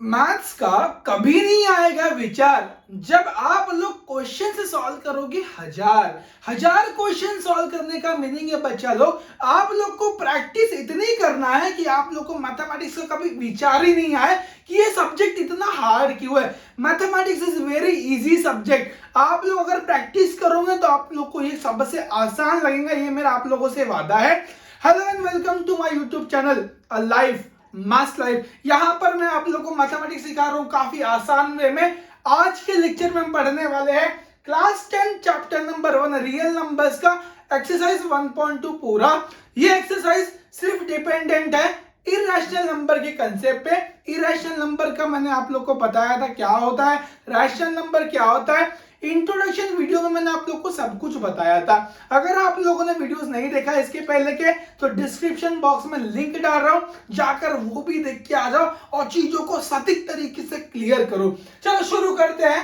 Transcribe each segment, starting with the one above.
Maths का कभी नहीं आएगा विचार जब आप लोग क्वेश्चन से सॉल्व करोगे। हजार हजार क्वेश्चन सॉल्व करने का मीनिंग है बच्चा लोग, आप लोग को प्रैक्टिस इतनी करना है कि आप लोग को मैथमेटिक्स का कभी विचार ही नहीं आए कि ये सब्जेक्ट इतना हार्ड क्यों है। Mathematics is very easy subject. आप लोग अगर प्रैक्टिस करोगे तो आप लोग को ये सबसे आसान लगेगा, ये मेरा आप लोगों से वादा है। Hello and welcome to my YouTube channel life mass life. यहां पर मैं आप लोगों को मैथमेटिक्स सिखा रहा हूं काफी आसान वे में। आज के लेक्चर में हम पढ़ने वाले हैं class 10 chapter number 1 real numbers का एक्सरसाइज 1.2 पूरा। ये एक्सरसाइज सिर्फ डिपेंडेंट है इरेशनल नंबर के कंसेप्ट पे। इरेशनल नंबर का मैंने आप लोग को बताया था क्या होता है, रैशनल नंबर क्या होता है। इंट्रोडक्शन वीडियो में मैंने आप लोग को सब कुछ बताया था। अगर आप लोगों ने वीडियोस नहीं देखा इसके पहले के तो डिस्क्रिप्शन बॉक्स में लिंक डाल रहा हूं, जाकर वो भी देख के आ जाओ और चीजों को सटीक तरीके से क्लियर करो। चलो शुरू करते हैं।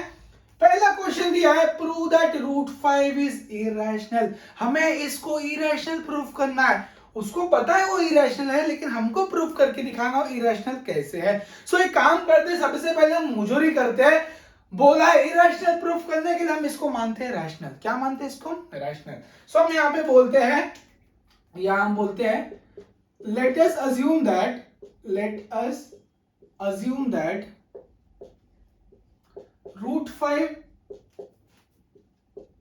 पहला क्वेश्चन दिया है prove that root 5 is irrational. हमें इसको इरेशनल प्रूफ करना है। उसको पता है वो इरेशनल है लेकिन हमको प्रूफ करके दिखाना हो इरेशनल कैसे है। सो एक काम करते हैं, सबसे पहले हम मुजोरी करते हैं। बोला है इरेशनल प्रूफ करने के लिए हम इसको मानते हैं रैशनल। क्या मानते हैं इसको? रैशनल। सो हम यहां पे बोलते हैं, यहां हम बोलते हैं let us assume that root 5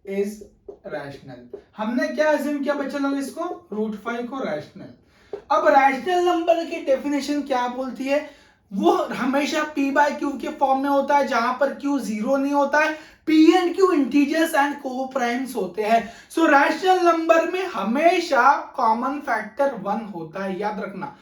is rational. हमने क्या अज्यूम किया बच्चा लोग? इसको रूट 5 को रैशनल। अब रैशनल नंबर की डेफिनेशन क्या बोलती है? वो हमेशा p बाय क्यू के फॉर्म में होता है जहां पर q जीरो नहीं होता है। p and q integers and को प्राइम्स होते हैं। सो रैशनल नंबर में हमेशा कॉमन फैक्टर 1 होता है, याद रखना।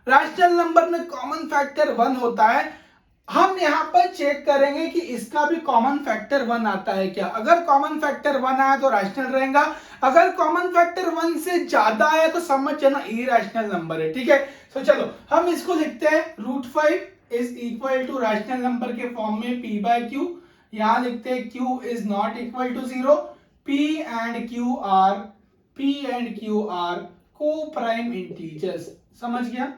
रैशनल नंबर में कॉमन फैक्टर 1 होता है। हम यहां पर चेक करेंगे कि इसका भी कॉमन फैक्टर 1 आता है क्या। अगर कॉमन फैक्टर 1 आया तो रैशनल रहेगा, अगर कॉमन फैक्टर 1 से ज्यादा आया तो समझ जाना इरेशनल नंबर है। ठीक है, तो चलो हम इसको लिखते हैं root 5 is equal to rational number के फॉर्म में p बाय क्यू। यहां लिखते हैं q is not equal to 0। p and q are coprime integers. समझ गया?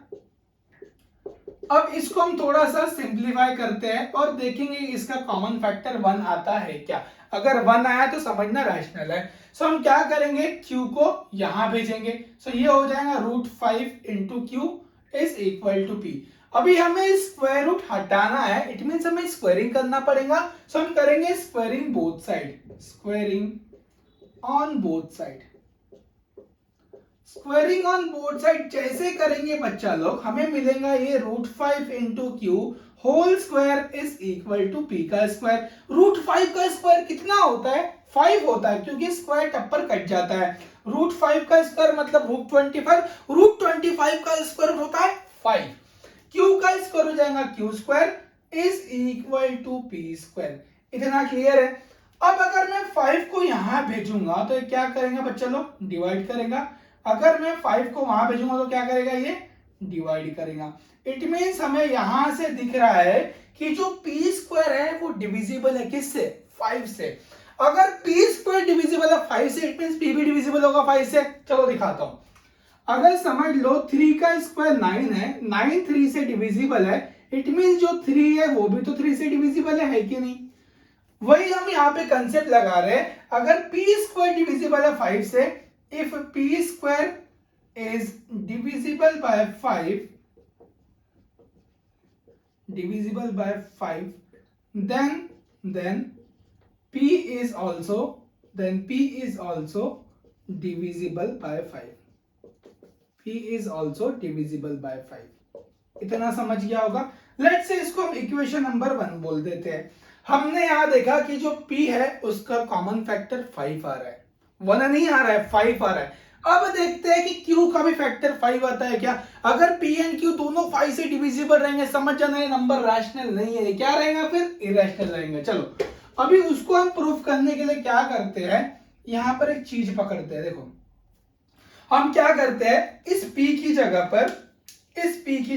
अब इसको हम थोड़ा सा सिंप्लीफाई करते हैं और देखेंगे इसका कॉमन फैक्टर 1 आता है क्या। अगर 1 आया तो समझना रैशनल है। सो हम क्या करेंगे, q को यहां भेजेंगे। सो ये हो जाएगा root 5 into q is equal to p। अभी हमें स्क्वायर रूट हटाना है, इट मीन्स हमें स्क्वायरिंग करना पड़ेगा। सो हम करेंगे squaring both side, squaring on both side. Squaring on both side जैसे करेंगे बच्चा लोग, हमें मिलेगा ये root 5 into q whole square is equal to p का स्क्वायर। रूट 5 का स्क्वायर कितना होता है? 5 होता है, क्योंकि स्क्वायर टप्पर कट जाता है। रूट 5 का स्क्वायर मतलब रूट 25। रूट 25 का स्क्वायर होता है 5। क्यू का स्क्वायर हो जाएगा q square is equal to p square. इतना क्लियर है? अब अगर मैं 5 को यहां भेजूंगा तो क्या करेंगे बच्चा लोग? डिवाइड करेगा। अगर मैं 5 को वहां भेजूंगा तो क्या करेगा? ये डिवाइड करेगा। इट मींस हमें यहां से दिख रहा है कि जो पी स्क्वायर है वो डिविजिबल है किससे? 5 से। अगर पी स्क्वायर डिविजिबल है 5 से, इट मींस पी भी डिविजिबल होगा 5 से। चलो दिखाता हूं। अगर समझ लो 3 का स्क्वायर 9 है, 9 3 से डिविजिबल है, इट मींस जो 3 है वो भी तो 3 से डिविजिबल है कि नहीं? वही हम यहां पे कंसेप्ट लगा रहे हैं। अगर पी स्क्वायर डिविजिबल है 5 से, if p square is divisible by 5, then p is also divisible by 5। p is also divisible by 5। इतना समझ गया होगा। लेट्स से इसको हम इक्वेशन नंबर 1 बोल देते हैं। हमने यहां देखा कि जो p है उसका कॉमन फैक्टर 5 आ रहा है, 1 नहीं आ रहा है, 5 आ रहा है। अब देखते हैं कि q का भी फैक्टर 5 आता है क्या। अगर p एंड q दोनों 5 से डिविजिबल रहेंगे, समझ जाना ये नंबर रैशनल नहीं है। क्या रहेगा फिर? इरेशनल रहेंगे। चलो अभी उसको हम प्रूफ करने के लिए क्या करते हैं, यहां पर एक चीज पकड़ते हैं। देखो हम क्या करते हैं, इस p की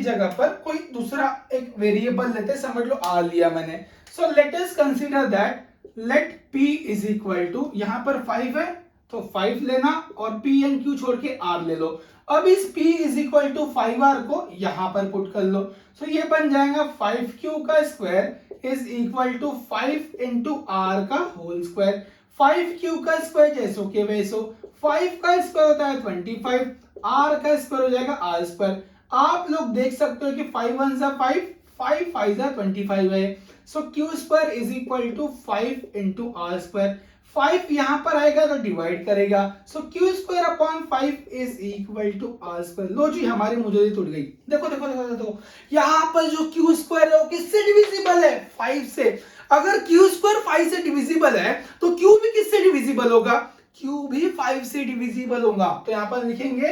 जगह पर कोई दूसरा एक वेरिएबल लेते हैं। समझ लो r लिया मैंने। So let us consider that let p is equal to, यहां पर 5 है तो 5 लेना और पी एंड क्यू छोड़ के आर ले लो। अब इस p is equal to 5r को यहां पर पुट कर लो। सो ये बन जाएगा 5q का square is equal to 5 into r का होल स्क्वायर। 5q का स्क्वायर जैसो के वैसो, 5 का स्क्वायर होता है 25, r का स्क्वायर हो जाएगा r स्क्वायर। आप लोग देख सकते हो कि 5 1 जा 5, 5 5 जा 25 है। So q square is equal to 5 into r square. 5 यहां पर आएगा तो डिवाइड करेगा। So q square upon 5 is equal to r square. लो जी हमारी मुझे टूट गई। देखो देखो देखो देखो, यहां पर जो q स्क्वायर है वो किससे डिविजिबल है? 5 से। अगर q स्क्वायर 5 से डिविजिबल है तो q भी किससे डिविजिबल होगा? q भी 5 से डिविजिबल होगा। तो यहां पर लिखेंगे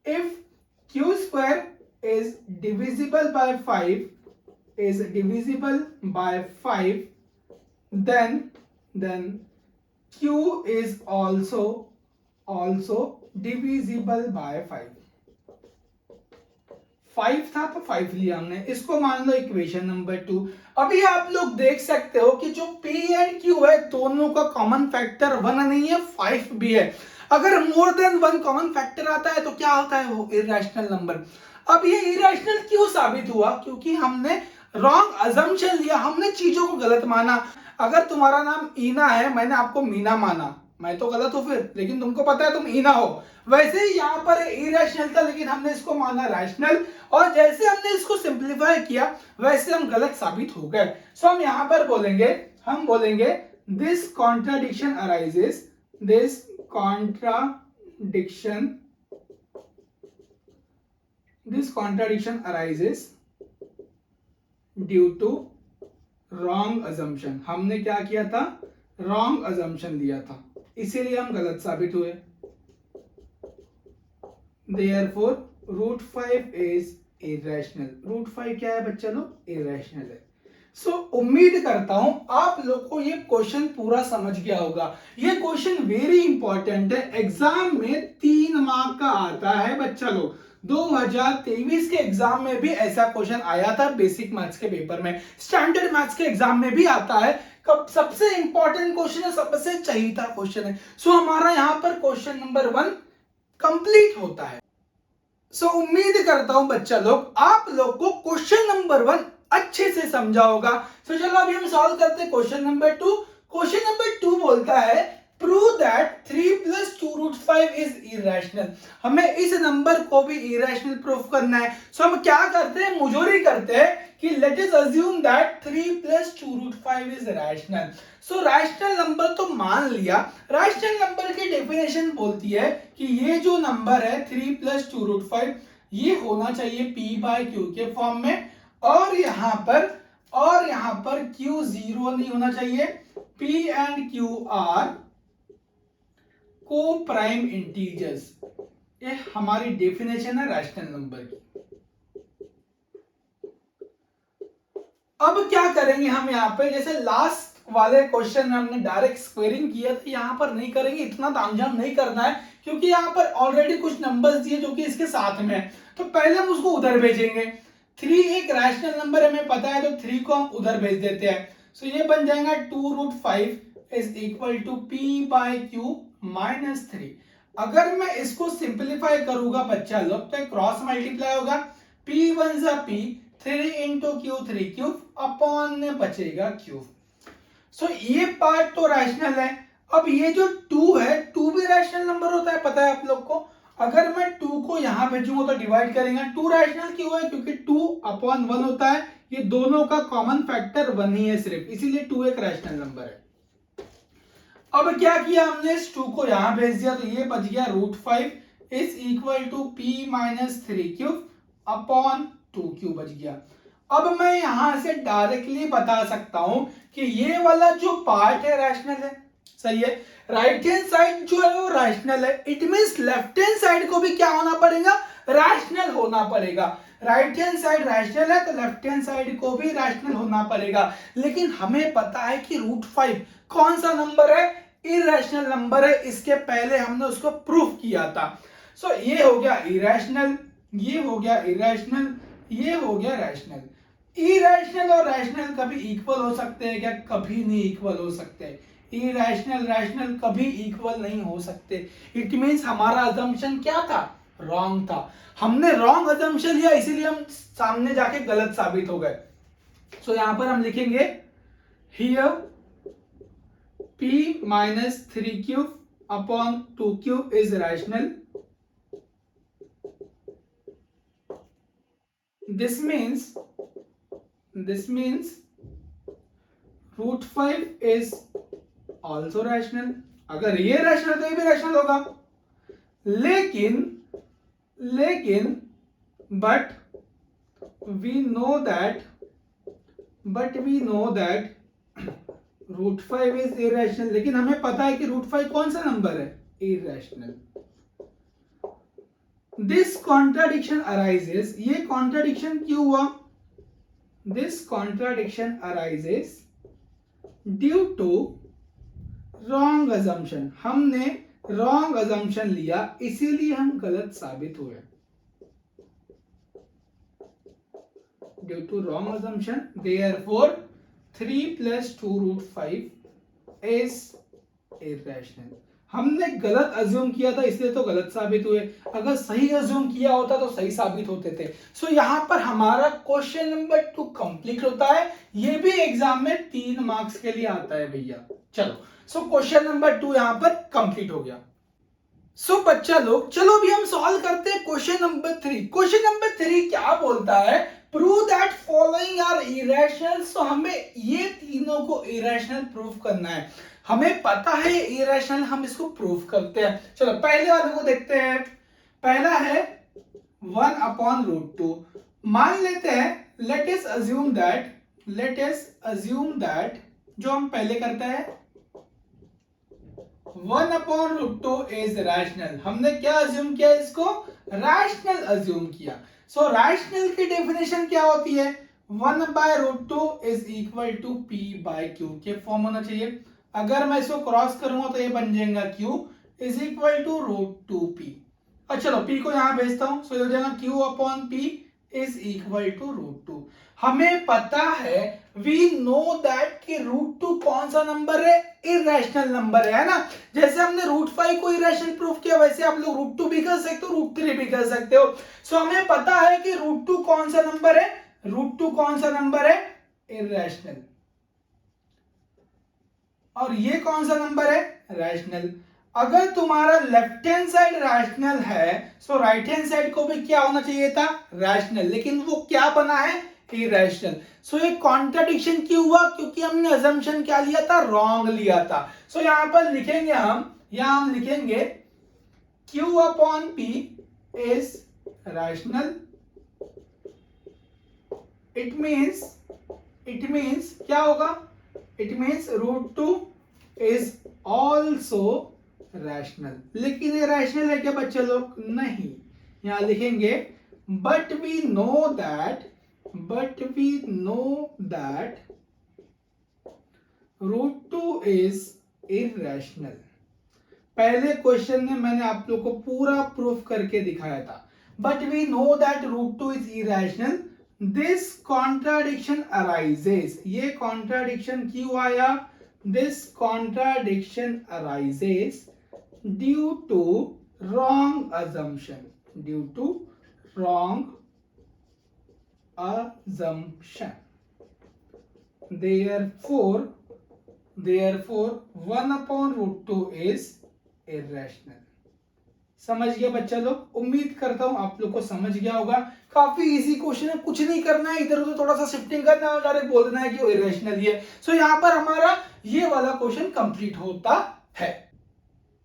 if q square is divisible by 5 is divisible by 5 then q is also divisible by 5। 5 था तो 5 लिया हमने, इसको मान लो इक्वेशन नंबर 2। अभी आप लोग देख सकते हो कि जो p एंड q है दोनों का कॉमन फैक्टर 1 नहीं है 5 भी है। अगर मोर देन 1 कॉमन फैक्टर आता है तो क्या होता है? वो इरेशनल नंबर। अब ये इरेशनल क्यों साबित हुआ? क्योंकि हमने रॉन्ग अजम्पशन लिया, हमने चीजों को गलत माना। अगर तुम्हारा नाम ईना है, मैंने आपको मीना माना, मैं तो गलत हूं फिर, लेकिन तुमको पता है तुम ईना हो। वैसे ही यहाँ पर इरेशनल था लेकिन हमने इसको माना रैशनल, और जैसे हमने इसको सिंप्लीफाई किया वैसे हम गलत साबित हो गए। सो हम यहाँ पर बोलेंगे this contradiction arises, this contradiction arises due to wrong assumption। हमने क्या किया था? wrong assumption लिया था, इसीलिए हम गलत साबित हुए। Therefore root 5 is irrational। root 5 क्या है बच्चा लोग? irrational है। सो उम्मीद करता हूं आप लोग को ये क्वेश्चन पूरा समझ गया होगा। ये क्वेश्चन वेरी इंपॉर्टेंट है, एग्जाम में 3 मार्क का आता है बच्चा लोग। 2023 के एग्जाम में भी ऐसा क्वेश्चन आया था, बेसिक मैथ्स के पेपर में, स्टैंडर्ड मैथ्स के एग्जाम में भी आता है। कब सबसे इंपॉर्टेंट क्वेश्चन है, सबसे चहीता क्वेश्चन है। सो हमारा यहाँ पर क्वेश्चन नंबर 1 कंप्लीट होता है। सो उम्मीद करता हूं बच्चा लोग आप लोग को क्वेश्चन नंबर 1 अच्छे से समझा होगा। तो चलो अभी हम सॉल्व करते हैं क्वेश्चन नंबर 2। क्वेश्चन नंबर 2 बोलता है प्रूव दैट 3 + 2 √5 इज इरेशनल। हमें इस नंबर को भी इरेशनल प्रूफ करना है। सो हम क्या करते हैं? मुजोरी करते हैं कि late us assume that 3 + 2 √5 is rational. So rational number तो मान लिया। रैशनल नंबर की डेफिनेशन बोलती है कि ये जो नंबर है 3 + 2 √5 ये होना चाहिए p/q के फॉर्म में, और यहां पर q 0 नहीं होना चाहिए। p and q are coprime integers. ये हमारी डेफिनेशन है रैशनल नंबर की। अब क्या करेंगे हम यहाँ पे? जैसे लास्ट वाले क्वेश्चन में हमने डायरेक्ट स्क्वेयरिंग किया था, यहाँ पर नहीं करेंगे, इतना तामझाम नहीं करना है क्योंकि यहाँ पर ऑलरेडी कुछ नंबर्स दिए जो कि इसके साथ में है, तो पहले हम उसको उधर भेजेंगे। 3 एक रैशनल नंबर हमें पता है तो 3 को हम उधर भेज देते हैं। सो ये बन जाएगा 2 √5 is equal to p/q minus 3। अगर मैं इसको सिंप्लीफाई करूंगा बच्चा लोग तो क्रॉस मल्टीप्लाई होगा, p1 जा p, 3 into Q 3 cube upon में बचेगा क्यूब। सो ये पार्ट तो रैशनल है। अब ये जो 2 है 2 भी रैशनल नंबर होता है, पता है आप लोग को। अगर मैं 2 को यहां भेजूंगा तो डिवाइड करेंगे। 2 रैशनल क्यों है? क्योंकि 2/1 होता है, ये दोनों का कॉमन फैक्टर 1 ही है सिर्फ, इसीलिए 2 एक रैशनल नंबर है। अब क्या किया हमने? इस 2 को यहां भेज दिया तो ये बच गया √5 is equal to p-3 cube upon 2 cube बच गया। अब मैं यहां से डायरेक्टली बता सकता हूं कि ये वाला जो पार्ट है रैशनल है, सही है। राइट हैंड साइड जो है वो रैशनल है, it means left hand side को भी क्या होना पड़ेगा? रैशनल होना पड़ेगा। राइट हैंड साइड रैशनल है तो लेफ्ट हैंड साइड को भी रैशनल होना पड़ेगा। लेकिन हमें पता है कि √5 कौन सा नंबर है? इरेशनल नंबर है। इसके पहले हमने उसको प्रूफ किया था। सो ये हो गया इरेशनल, ये हो गया इरेशनल, ये हो गया रैशनल। इरेशनल और रैशनल कभी इक्वल हो सकते हैं क्या? कभी नहीं इक्वल हो सकते। इरेशनल रैशनल कभी इक्वल नहीं हो सकते। इट मींस हमारा अजम्पशन क्या था, रॉन्ग था। हमने रॉन्ग अजम्पशन लिया, इसीलिए हम सामने जाके गलत साबित हो गए। सो यहां पर हम लिखेंगे here p minus 3 cube upon 2 cube is rational. This means root 5 is also rational. अगर ये रैशनल तो ये भी रैशनल होगा, लेकिन but we know that root 5 is irrational. लेकिन हमें पता है कि रूट 5 कौन सा नंबर है, इरेशनल। दिस कॉन्ट्राडिक्शन अराइजेस, ये कॉन्ट्राडिक्शन क्यों हुआ, this contradiction arises due to wrong assumption. हमने रॉन्ग अजम्पशन लिया, इसीलिए हम गलत साबित हुए। Due to wrong assumption therefore 3 plus 2 root 5 is irrational। हमने गलत अज्यूम किया था, इसलिए तो गलत साबित हुए। अगर सही अज्यूम किया होता तो सही साबित होते थे। सो यहां पर हमारा क्वेश्चन नंबर 2 कंप्लीट होता है। ये भी एग्जाम में 3 मार्क्स के लिए आता है भैया। चलो, सो क्वेश्चन नंबर 2 यहां पर कंप्लीट हो गया। सो बच्चा लोग, चलो अभी हम सॉल्व करते हैं क्वेश्चन नंबर 3। क्वेश्चन नंबर 3 क्या बोलता है, prove that following are irrational. So हमें ये तीनों को इरेशनल प्रूव करना है। हमें पता है इरेशनल, हम इसको प्रूव करते हैं। चलो पहले वाले को देखते हैं। पहला है 1 अपॉन रूट 2। मान लेते हैं, लेट अस अज्यूम दैट जो हम पहले करते हैं 1 अपॉन रूट 2 इज रैशनल। हमने क्या अज्यूम किया, इसको रैशनल अज्यूम किया। सो रैशनल की डेफिनेशन क्या होती है, 1 by root 2 is equal to p by q के फॉर्म होना चाहिए। अगर मैं इसको क्रॉस करूंगा तो ये बन जाएगा q is equal to root 2p। अच्छा चलो p को यहां भेजता हूं, सो हो जाएगा q upon p is equal to root 2। हमें पता है, वी नो दैट कि रूट 2 कौन सा नंबर है, इरेशनल नंबर है ना। जैसे हमने रूट 5 को इरेशनल प्रूफ किया, वैसे आप लोग रूट 2 भी कर सकते हो, रूट 3 भी कर सकते हो। सो हमें पता है कि रूट 2 कौन सा नंबर है, रूट 2 कौन सा नंबर है, इरेशनल। और ये कौन सा नंबर है, रैशनल। अगर तुम्हारा लेफ्ट हैंड साइड रैशनल है, सो राइट हैंड साइड को भी क्या होना चाहिए था, रैशनल। लेकिन वो क्या बना है, इरेशनल। सो ये कॉन्ट्राडिक्शन क्यों हुआ, क्योंकि हमने अजम्पशन क्या लिया था, रॉन्ग लिया था। सो यहां पर लिखेंगे हम लिखेंगे Q upon P is rational. It means क्या होगा, it means root 2 is also rational. लेकिन ये रैशनल है क्या बच्चे लोग, नहीं। यहां लिखेंगे but we know that root 2 is irrational. पहले क्वेश्चन में मैंने आप लोग को पूरा प्रूफ करके दिखाया था। But we know that root 2 is irrational, this contradiction arises. ये कॉन्ट्राडिक्शन क्यों आया, this contradiction arises due to wrong assumption, therefore 1 upon root 2 is irrational। समझ गया बच्चा लोग, उम्मीद करता हूं आप लोग को समझ गया होगा। काफी इजी क्वेश्चन है, कुछ नहीं करना है, इधर उधर थोड़ा सा शिफ्टिंग करना है और डायरेक्ट बोल देना है कि वो इरेशनल ही है। सो यहां पर हमारा ये वाला क्वेश्चन कंप्लीट होता है।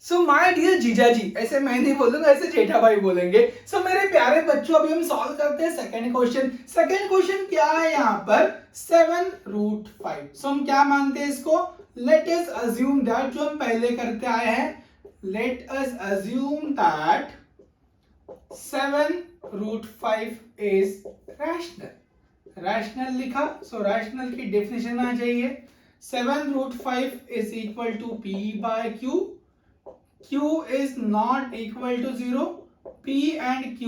सो माय डियर जीजा जी, ऐसे मैं नहीं बोलूंगा, ऐसे जेठा भाई बोलेंगे। सो मेरे प्यारे बच्चों, अभी हम सॉल्व करते हैं सेकंड क्वेश्चन। सेकंड क्वेश्चन क्या है यहाँ पर, 7 रूट 5। सो हम क्या मानते हैं इसको, लेट अस अज्यूम दैट, जो हम पहले करते आए हैं, let us assume that 7 root 5 is rational. Rational लिखा, सो रैशनल की डेफिनेशन आ जाइए, 7 root 5 is equal to p by q। Q is not equal to 0. P and Q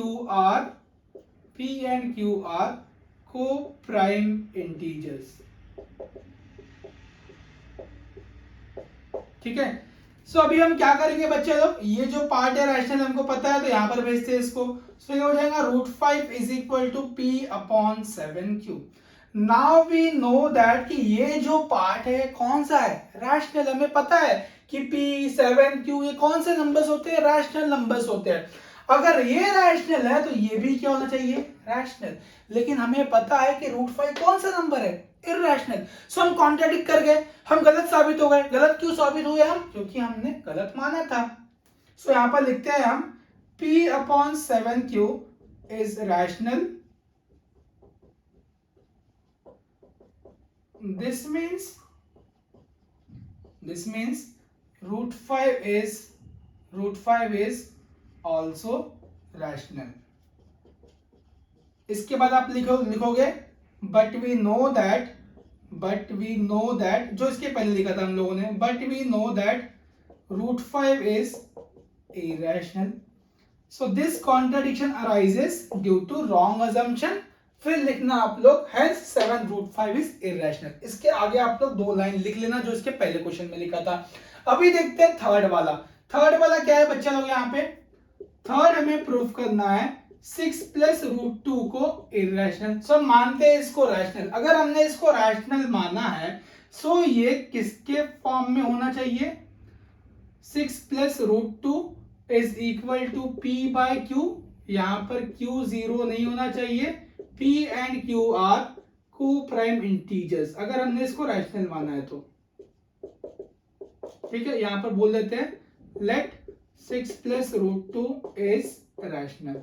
are co-prime integers. ठीक है। सो अभी हम क्या करेंगे बच्चे लोग, ये जो पार्ट है रैशनल हमको पता है तो यहाँ पर भेजते हैं इसको। सो ये हो जाएगा √5 is equal to P upon 7Q। Now we know that कि ये जो पार्ट है कौन सा है, रैशनल। हमें पता है कि P 7Q ये कौन से नंबर्स होते हैं, रैशनल नंबर्स होते हैं। अगर ये रैशनल है तो ये भी क्या होना चाहिए, रैशनल। लेकिन हमें पता है कि √5 कौन सा नंबर है, इरैशनल। सो हम कॉन्ट्राडिक्ट कर गए, हम गलत साबित हो गए। गलत क्यों साबित हुए हम, क्योंकि हमने गलत माना था। सो यहां पर लिखते हैं हम P upon 7Q is rational. This means √5 is also rational। इसके बाद आप लिखोगे बट वी नो दैट जो इसके पहले लिखा था हम लोगों ने, but we know that √5 is irrational। So this contradiction arises due to wrong assumption। फिर लिखना आप लोग hence 7√5 is irrational। इसके आगे आप लोग 2 लाइन लिख लेना जो इसके पहले क्वेश्चन में लिखा था। अभी देखते हैं थर्ड वाला। थर्ड वाला क्या है बच्चा लोग, यहाँ पे थर्ड हमें प्रूफ करना है 6 + √2 को इरैशनल। सो मानते हैं इसको रैशनल। अगर हमने इसको रैशनल माना है सो ये किसके फॉर्म में होना चाहिए, 6 + √2 इज इक्वल टू P/Q। यहां पर Q 0 नहीं होना चाहिए। P and Q are coprime integers, अगर हमने इसको रैशनल माना है तो। ठीक है, यहां पर बोल देते हैं लेट 6 + √2 इज रैशनल।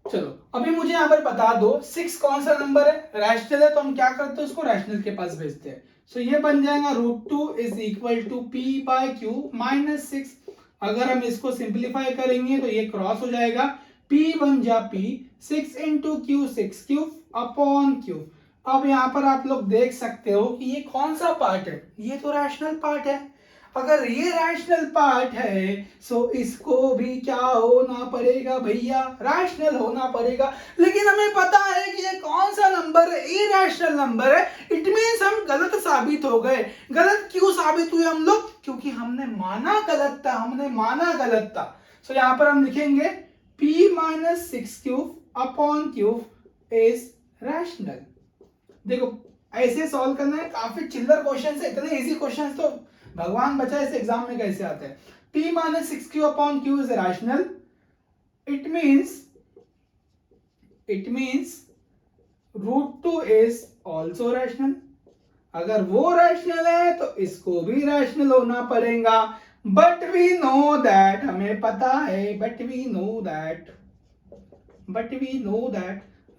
चलो अभी मुझे यहां पर बता दो 6 कौन सा नंबर है, रैशनल है तो हम क्या करते हैं उसको रैशनल के पास भेजते हैं। सो ये बन जाएगा √2 is equal to P/Q minus 6। अगर हम इसको सिंप्लीफाई करेंगे तो ये क्रॉस हो जाएगा, P बन जा P, 6 × Q 6Q upon Q। अब यहाँ पर आप लोग देख सकते हो कि ये कौन सा पार्ट है, ये तो रैशनल पार्ट है। अगर ये रैशनल पार्ट है सो इसको भी क्या होना पड़ेगा भैया, रैशनल होना पड़ेगा। लेकिन हमें पता है कि ये कौन सा नंबर है, इरैशनल नंबर है। इट मींस हम गलत साबित हो गए। गलत क्यों साबित हुए हम लोग, क्योंकि हमने माना गलत था। सो यहां पर हम लिखेंगे P - 6Q upon Q is rational. देखो ऐसे सॉल्व करना है, काफी चिल्लर क्वेश्चन है, इतने इजी क्वेश्चन तो भगवान बचाए इस एग्जाम में कैसे आते हैं। P - 6Q upon Q is rational. It means √2 is also rational. अगर वो रैशनल है तो इसको भी रैशनल होना पड़ेगा। बट वी नो दैट, हमें पता है, but we know that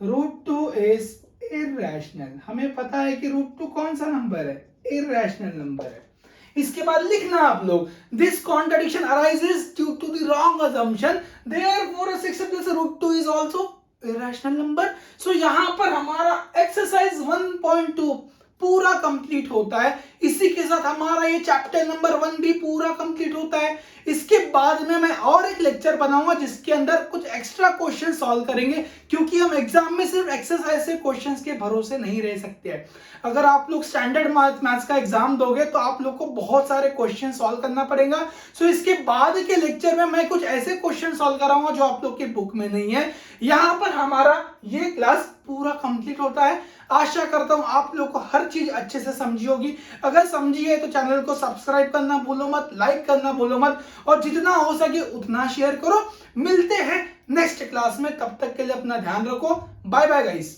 √2 is irrational. हमें पता है कि √2 कौन सा नंबर है, इरैशनल नंबर है। इसके बाद लिखना आप लोग this contradiction arises due to the wrong assumption, therefore 6 + √2 is also irrational number. So यहां पर हमारा एक्सरसाइज 1.2 पूरा कंप्लीट होता है। इसी के साथ हमारा ये चैप्टर नंबर 1 भी पूरा कंप्लीट होता है। इसके बाद में मैं और एक लेक्चर बनाऊंगा जिसके अंदर कुछ एक्स्ट्रा क्वेश्चन सॉल्व करेंगे, क्योंकि हम एग्जाम में सिर्फ एक्सरसाइज से क्वेश्चंस के भरोसे नहीं रह सकते हैं। अगर आप लोग स्टैंडर्ड मैथ्स का एग्जाम दोगे तो आप लोग को बहुत सारे क्वेश्चन सॉल्व करना पड़ेगा। सो इसके बाद के लेक्चर में मैं कुछ ऐसे क्वेश्चन सॉल्व कराऊंगा जो आप लोग के बुक में नहीं है। यहां पर हमारा ये क्लास पूरा कंप्लीट होता है। आशा करता हूं आप लोग को हर चीज अच्छे से समझी होगी। अगर समझी है तो चैनल को सब्सक्राइब करना भूलो मत, लाइक करना भूलो मत, और जितना हो सके उतना शेयर करो। मिलते हैं नेक्स्ट क्लास में, तब तक के लिए अपना ध्यान रखो। Bye bye guys.